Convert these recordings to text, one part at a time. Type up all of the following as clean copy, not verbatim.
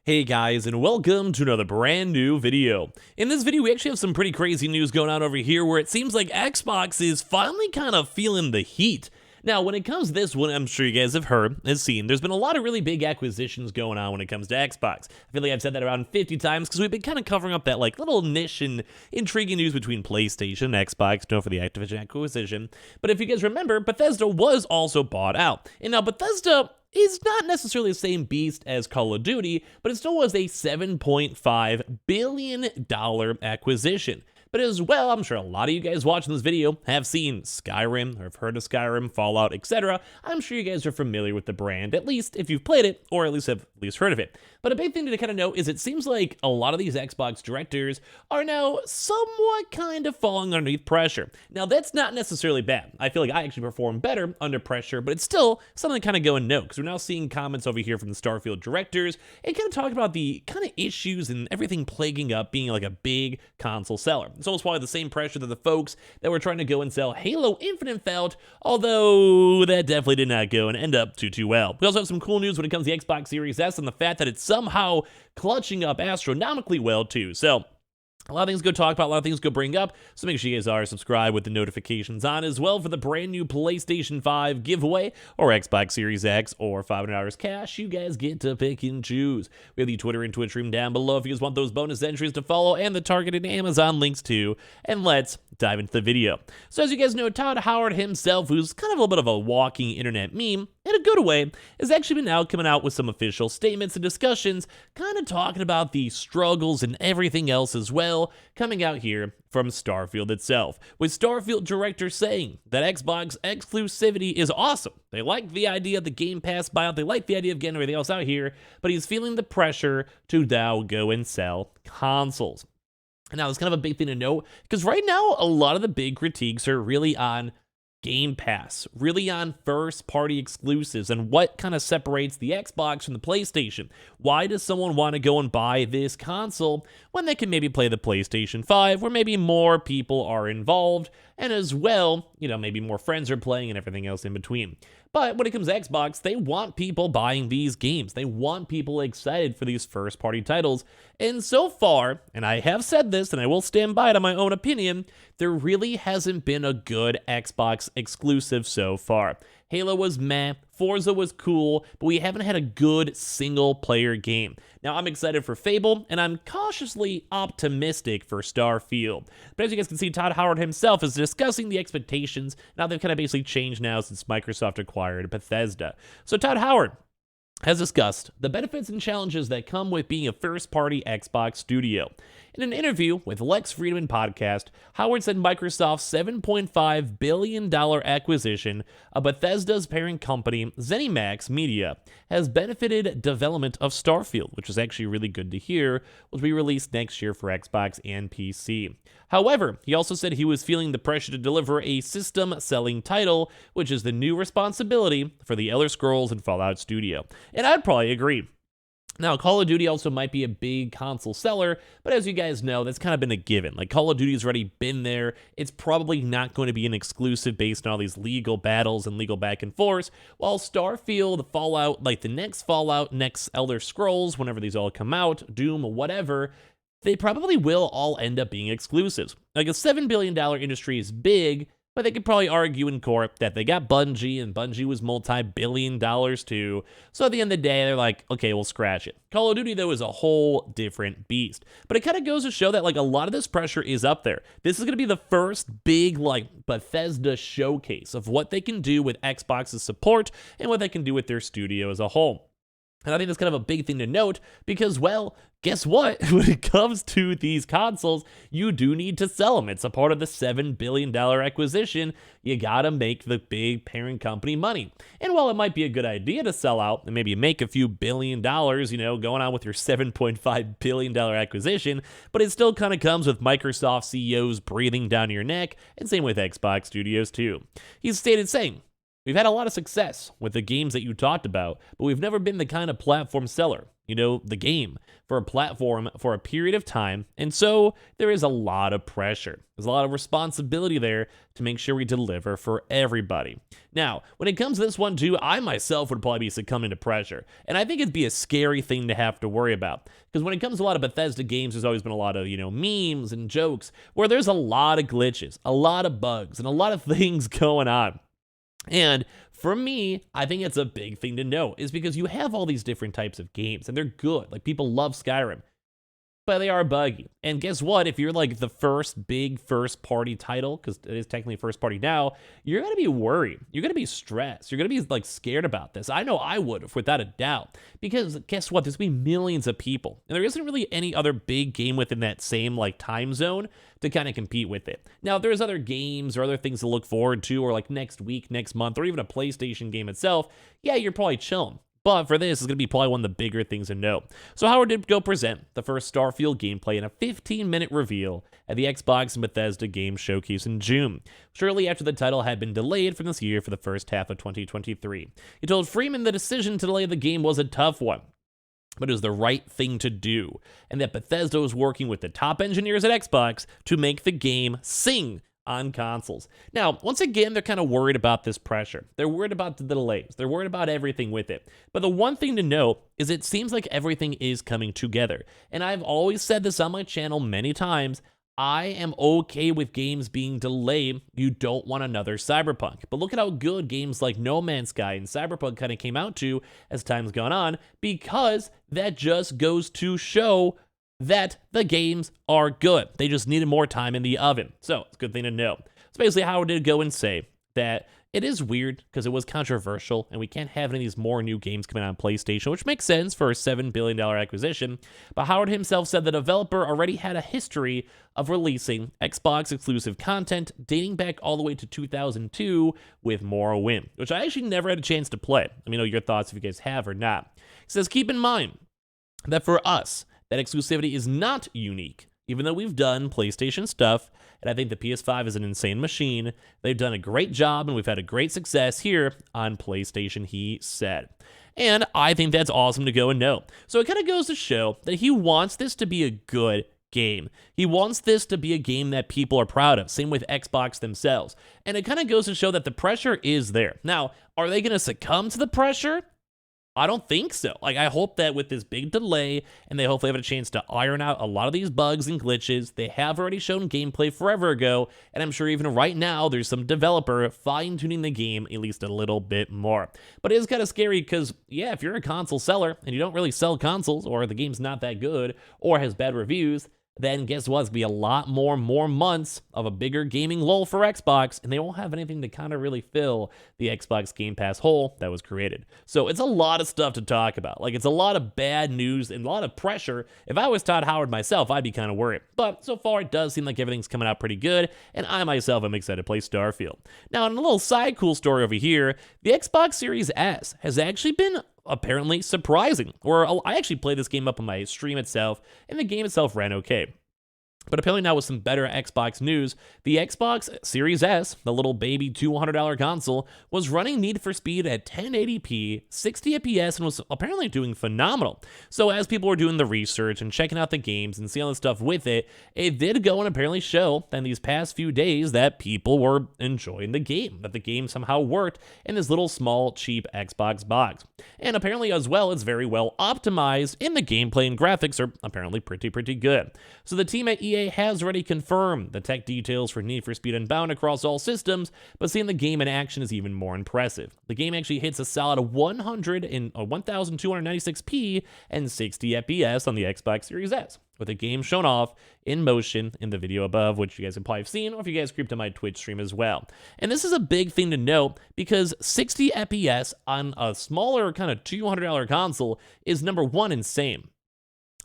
Hey guys, and welcome to another brand new video. In this video, we actually have some pretty crazy news going on over here where it seems like Xbox is finally kind of feeling the heat. Now, when it comes to this one, I'm sure you guys have heard and seen, there's been a lot of really big acquisitions going on when it comes to Xbox. I feel like I've said that around 50 times because we've been kind of covering up that like little niche and intriguing news between PlayStation and Xbox, known for the Activision acquisition. But if you guys remember, Bethesda was also bought out. And now Bethesda is not necessarily the same beast as Call of Duty, but it still was a $7.5 billion acquisition. But as well, I'm sure a lot of you guys watching this video have seen Skyrim, or have heard of Skyrim, Fallout, etc. I'm sure you guys are familiar with the brand, at least if you've played it, or at least have heard of it. But a big thing to kind of note is it seems like a lot of these Xbox directors are now somewhat kind of falling underneath pressure. Now, that's not necessarily bad. I feel like I actually perform better under pressure, but it's still something to kind of go and note, because we're now seeing comments over here from the Starfield directors and kind of talking about the kind of issues and everything plaguing up being like a big console seller. It's almost probably the same pressure that the folks that were trying to go and sell Halo Infinite felt, although that definitely did not go and end up too well. We also have some cool news when it comes to the Xbox Series S and the fact that it's somehow clutching up astronomically well too. So a lot of things to go talk about, a lot of things to go bring up, so make sure you guys are subscribed with the notifications on as well for the brand new PlayStation 5 giveaway, or Xbox Series X, or $500 cash. You guys get to pick and choose. We have the Twitter and Twitch stream down below if you guys want those bonus entries to follow, and the targeted Amazon links too. And let's dive into the video. So as you guys know, Todd Howard himself, who's kind of a little bit of a walking internet meme, in a good way, has actually been now coming out with some official statements and discussions, kind of talking about the struggles and everything else as well, coming out here from Starfield itself, with Starfield director saying that Xbox exclusivity is awesome. They like the idea of the Game Pass buyout, they like the idea of getting everything else out here, but he's feeling the pressure to now go and sell consoles. Now, it's kind of a big thing to note, because right now, a lot of the big critiques are really on Game Pass, really on first-party exclusives, and what kind of separates the Xbox from the PlayStation. Why does someone want to go and buy this console when they can maybe play the PlayStation 5, where maybe more people are involved, and as well, maybe more friends are playing and everything else in between. But when it comes to Xbox, they want people buying these games. They want people excited for these first-party titles. And so far, and I have said this, and I will stand by it on my own opinion, there really hasn't been a good Xbox exclusive so far. Halo was meh, Forza was cool, but we haven't had a good single-player game. Now, I'm excited for Fable, and I'm cautiously optimistic for Starfield. But as you guys can see, Todd Howard himself is discussing the expectations. Now, they've kind of basically changed now since Microsoft acquired Bethesda. So Todd Howard has discussed the benefits and challenges that come with being a first-party Xbox studio. In an interview with Lex Friedman podcast, Howard said Microsoft's $7.5 billion acquisition of Bethesda's parent company, ZeniMax Media, has benefited development of Starfield, which is actually really good to hear, will be released next year for Xbox and PC. However, he also said he was feeling the pressure to deliver a system-selling title, which is the new responsibility for the Elder Scrolls and Fallout studio. And I'd probably agree. Now, Call of Duty also might be a big console seller, but as you guys know, that's kind of been a given. Like, Call of Duty's already been there. It's probably not going to be an exclusive based on all these legal battles and legal back and forth, while Starfield, Fallout, like the next Fallout, next Elder Scrolls, whenever these all come out, Doom, whatever, they probably will all end up being exclusives. Like, a $7 billion industry is big, but they could probably argue in court that they got Bungie, and Bungie was multi-billion dollars too. So at the end of the day, they're like, okay, we'll scratch it. Call of Duty, though, is a whole different beast. But it kind of goes to show that, like, a lot of this pressure is up there. This is going to be the first big, like, Bethesda showcase of what they can do with Xbox's support and what they can do with their studio as a whole. And I think that's kind of a big thing to note because, well, guess what? When it comes to these consoles, you do need to sell them. It's a part of the $7 billion acquisition. You gotta make the big parent company money. And while it might be a good idea to sell out and maybe make a few $1 billion, going on with your $7.5 billion acquisition, but it still kind of comes with Microsoft CEOs breathing down your neck, and same with Xbox Studios too. He's stated saying, "We've had a lot of success with the games that you talked about, but we've never been the kind of platform seller. the game for a platform for a period of time. And so there is a lot of pressure. There's a lot of responsibility there to make sure we deliver for everybody. Now, when it comes to this one too, I myself would probably be succumbing to pressure. And I think it'd be a scary thing to have to worry about. Because when it comes to a lot of Bethesda games, there's always been a lot of, memes and jokes where there's a lot of glitches, a lot of bugs, and a lot of things going on. And for me, I think it's a big thing to know is because you have all these different types of games and they're good. Like people love Skyrim, but they are buggy. And guess what? If you're like the first big first party title, because it is technically first party now, you're going to be worried. You're going to be stressed. You're going to be like scared about this. I know I would have, without a doubt, because guess what? There's going to be millions of people. And there isn't really any other big game within that same like time zone to kind of compete with it. Now, if there's other games or other things to look forward to, or like next week, next month, or even a PlayStation game itself, yeah, you're probably chilling. But for this, it's going to be probably one of the bigger things to know. So Howard did go present the first Starfield gameplay in a 15-minute reveal at the Xbox and Bethesda Game Showcase in June, shortly after the title had been delayed from this year for the first half of 2023. He told Freeman the decision to delay the game was a tough one, but it was the right thing to do, and that Bethesda was working with the top engineers at Xbox to make the game sing on consoles. Now, once again, they're kind of worried about this pressure. They're worried about the delays. They're worried about everything with it. But the one thing to know is it seems like everything is coming together. And I've always said this on my channel many times. I am okay with games being delayed. You don't want another Cyberpunk. But look at how good games like No Man's Sky and Cyberpunk kind of came out to as time's gone on, because that just goes to show that the games are good. They just needed more time in the oven. So it's a good thing to know. So basically, Howard did go and say that it is weird because it was controversial and we can't have any of these more new games coming out on PlayStation, which makes sense for a $7 billion acquisition. But Howard himself said the developer already had a history of releasing Xbox exclusive content dating back all the way to 2002 with Morrowind, which I actually never had a chance to play. Let me know your thoughts if you guys have or not. He says, keep in mind that for us, that exclusivity is not unique. Even though we've done PlayStation stuff, and I think the PS5 is an insane machine, they've done a great job and we've had a great success here on PlayStation, he said. And I think that's awesome to go and know. So it kind of goes to show that he wants this to be a good game. He wants this to be a game that people are proud of. Same with Xbox themselves. And it kind of goes to show that the pressure is there. Now, are they going to succumb to the pressure? I don't think so. Like, I hope that with this big delay, and they hopefully have a chance to iron out a lot of these bugs and glitches. They have already shown gameplay forever ago, and I'm sure even right now, there's some developer fine-tuning the game at least a little bit more. But it is kind of scary because, yeah, if you're a console seller, and you don't really sell consoles, or the game's not that good, or has bad reviews, then guess what? It's going to be a lot more months of a bigger gaming lull for Xbox, and they won't have anything to kind of really fill the Xbox Game Pass hole that was created. So it's a lot of stuff to talk about. Like, it's a lot of bad news and a lot of pressure. If I was Todd Howard myself, I'd be kind of worried. But so far, it does seem like everything's coming out pretty good, and I myself am excited to play Starfield. Now, in a little side cool story over here, the Xbox Series S has actually been apparently surprising. Or I actually played this game up on my stream itself, and the game itself ran okay. But apparently now with some better Xbox news, the Xbox Series S, the little baby $200 console, was running Need for Speed at 1080p, 60 FPS, and was apparently doing phenomenal. So as people were doing the research and checking out the games and seeing all the stuff with it, it did go and apparently show that in these past few days that people were enjoying the game, that the game somehow worked in this little small, cheap Xbox box. And apparently as well, it's very well optimized, and the gameplay and graphics are apparently pretty good. So the team at EA has already confirmed the tech details for Need for Speed Unbound across all systems, but seeing the game in action is even more impressive. The game actually hits a solid 1296p and 60 FPS on the Xbox Series S, with the game shown off in motion in the video above, which you guys have probably seen, or if you guys creeped to my Twitch stream as well. And this is a big thing to note, because 60 FPS on a smaller kind of $200 console is number one, insane.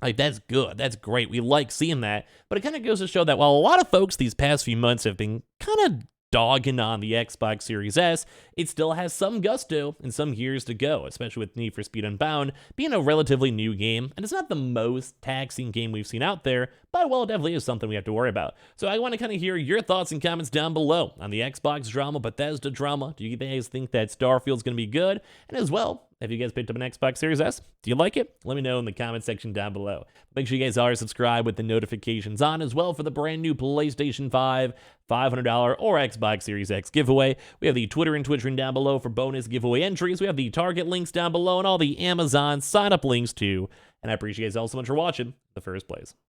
Like, that's good. That's great. We like seeing that. But it kind of goes to show that while a lot of folks these past few months have been kind of dogging on the Xbox Series S, it still has some gusto and some years to go, especially with Need for Speed Unbound being a relatively new game. And it's not the most taxing game we've seen out there, but, well, it definitely is something we have to worry about. So I want to kind of hear your thoughts and comments down below on the Xbox drama, Bethesda drama. Do you guys think that Starfield's going to be good? And as well, Have you guys picked up an Xbox Series S? Do you like it? Let me know in the comment section down below. Make sure you guys are subscribed with the notifications on as well for the brand new PlayStation 5 $500 or Xbox Series X giveaway. We have the Twitter and Twitch down below for bonus giveaway entries. We have the Target links down below and all the Amazon sign-up links too. And I appreciate you guys all so much for watching in the first place.